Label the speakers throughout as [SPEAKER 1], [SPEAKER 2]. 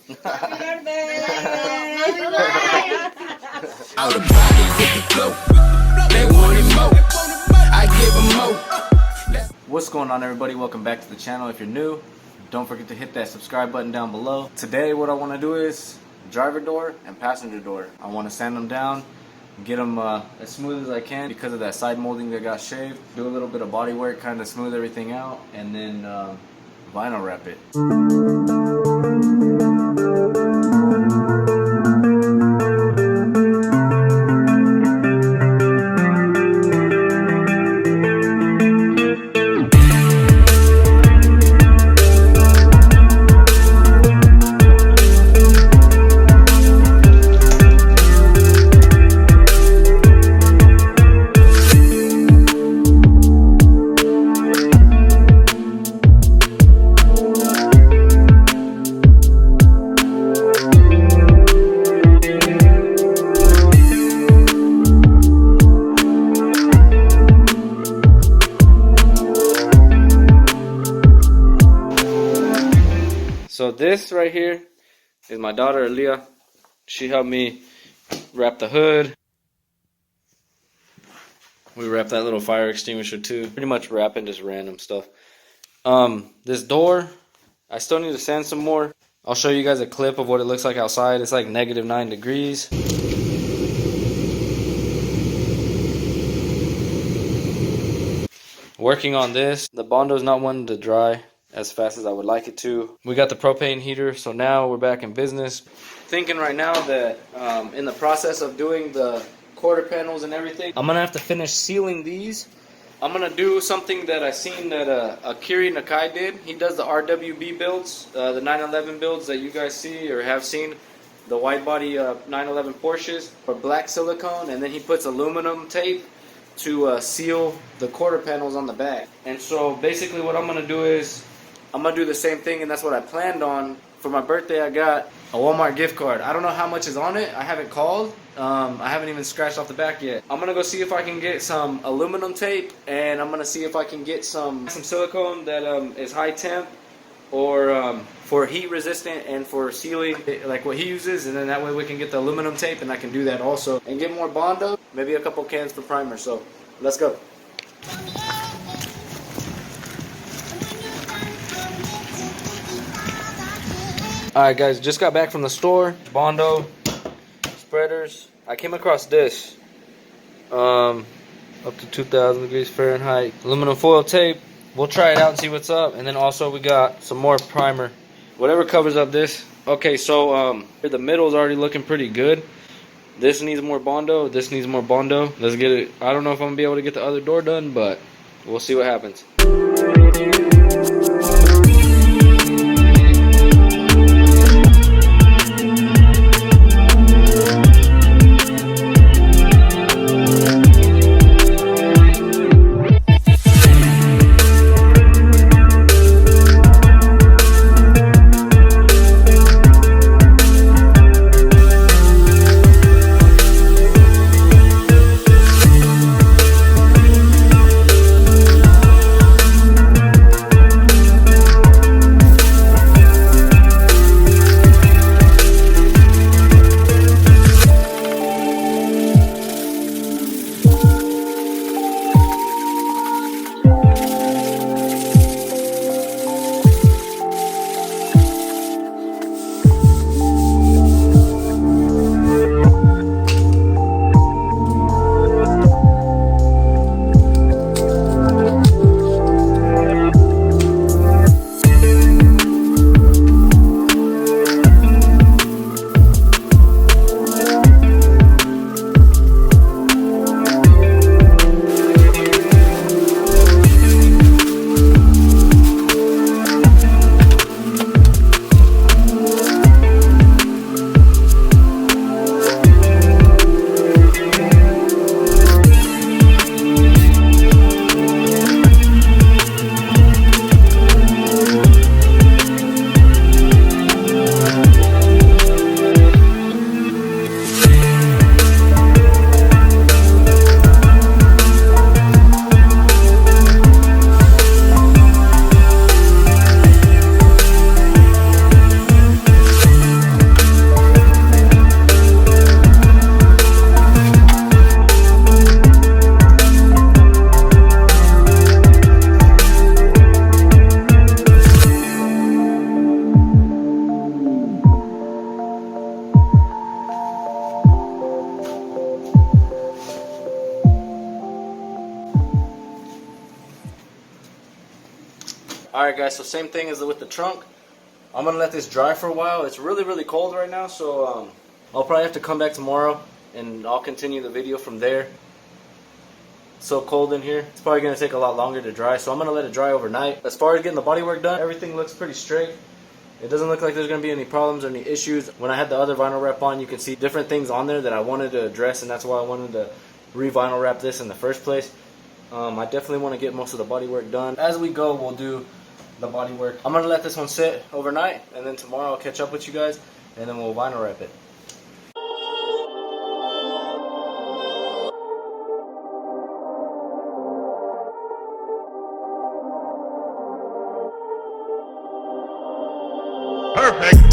[SPEAKER 1] All the party hit the flow. They want it more. I give them more.
[SPEAKER 2] What's going on, everybody? Welcome back to the channel. If you're new, don't forget to hit that subscribe button down below. Today what I want to do is driver door and passenger door. I want to sand them down, get them as smooth as I can because of that side molding that got shaved. Do a little bit of body work, kind of smooth everything out, and then vinyl wrap it. So this right here is my daughter Aaliyah. She helped me wrap the hood. We wrapped that little fire extinguisher too. Pretty much wrapping just random stuff. This door, I still need to sand some more. I'll show you guys a clip of what it looks like outside. It's like -9 degrees. Working on this. The Bondo's not wanting to dry as fast as I would like it to. We got the propane heater, so now we're back in business. Thinking right now that in the process of doing the quarter panels and everything, I'm gonna have to finish sealing these. I'm gonna do something that I seen that Akiri Nakai did. He does the RWB builds, the 911 builds that you guys see or have seen, the wide body 911 Porsches, or black silicone, and then he puts aluminum tape to seal the quarter panels on the back. And so basically what I'm gonna do is I'm gonna do the same thing, and that's what I planned on. For my birthday, I got a Walmart gift card. I don't know how much is on it. I haven't called. I haven't even scratched off the back yet. I'm gonna go see if I can get some aluminum tape, and I'm gonna see if I can get some silicone that is high temp or for heat resistant and for sealing, like what he uses, and then that way we can get the aluminum tape, and I can do that also and get more Bondo, maybe a couple cans for primer. So let's go. Alright guys, just got back from the store. Bondo spreaders. I came across this. Up to 2000 degrees Fahrenheit. Aluminum foil tape. We'll try it out and see what's up. And then also we got some more primer. Whatever covers up this. Okay, so the middle's already looking pretty good. This needs more Bondo. This needs more Bondo. Let's get it. I don't know if I'm gonna be able to get the other door done, but we'll see what happens. guys, so same thing as with the trunk. I'm gonna let this dry for a while. It's really cold right now, so I'll probably have to come back tomorrow and I'll continue the video from there. It's so cold in here. It's probably gonna take a lot longer to dry, so I'm gonna let it dry overnight. As far as getting the bodywork done, everything looks pretty straight. It doesn't look like there's going to be any problems or any issues. When I had the other vinyl wrap on, you can see different things on there that I wanted to address, and that's why I wanted to re-vinyl wrap this in the first place. I definitely want to get most of the bodywork done. As we go, we'll do the bodywork. I'm going to let this one sit overnight, and then tomorrow I'll catch up with you guys, and then we'll vinyl wrap it.
[SPEAKER 1] Perfect.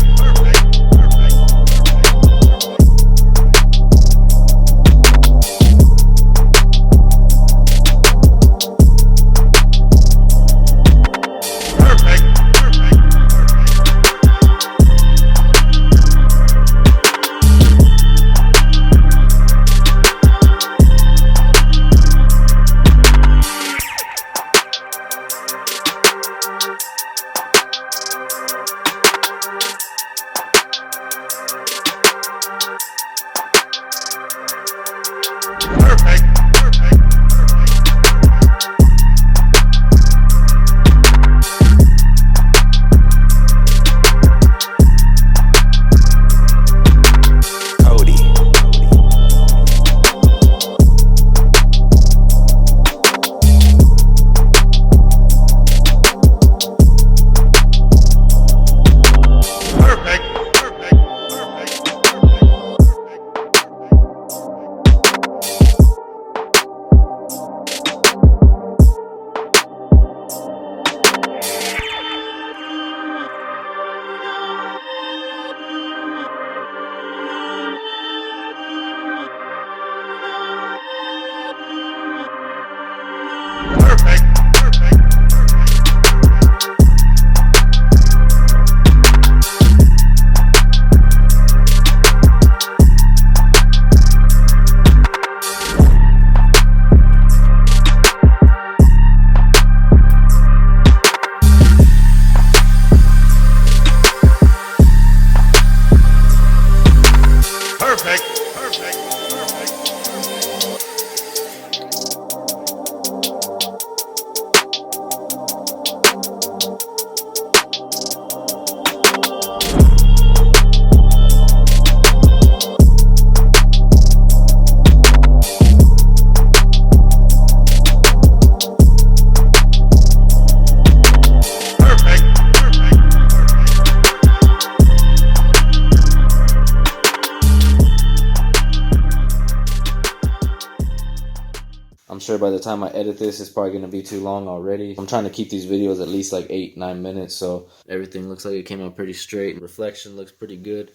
[SPEAKER 2] I'm sure by the time I edit this, it's probably going to be too long already. I'm trying to keep these videos at least like 8-9 minutes, so everything looks like it came out pretty straight. Reflection looks pretty good.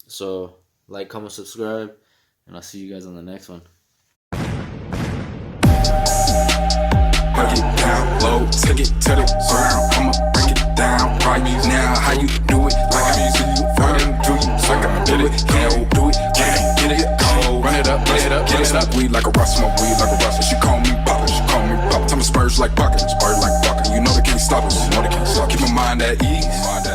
[SPEAKER 2] So like, comment, subscribe, and I'll see you guys on the next one.
[SPEAKER 1] Break it down low, take it to the ground. I'ma break it down right now. How you do it? Like I'm used to you, fucking do you? So I gotta do it, can't do it, can't get it cold. Run it up, run it up, run it up. Weed like a rust, smoke weed like a rust. She call me Papa, she call me Papa. Tell me spurs like buckets, spurs like bucket. You know they can't stop us, you know they can't stop. Keep my mind at ease.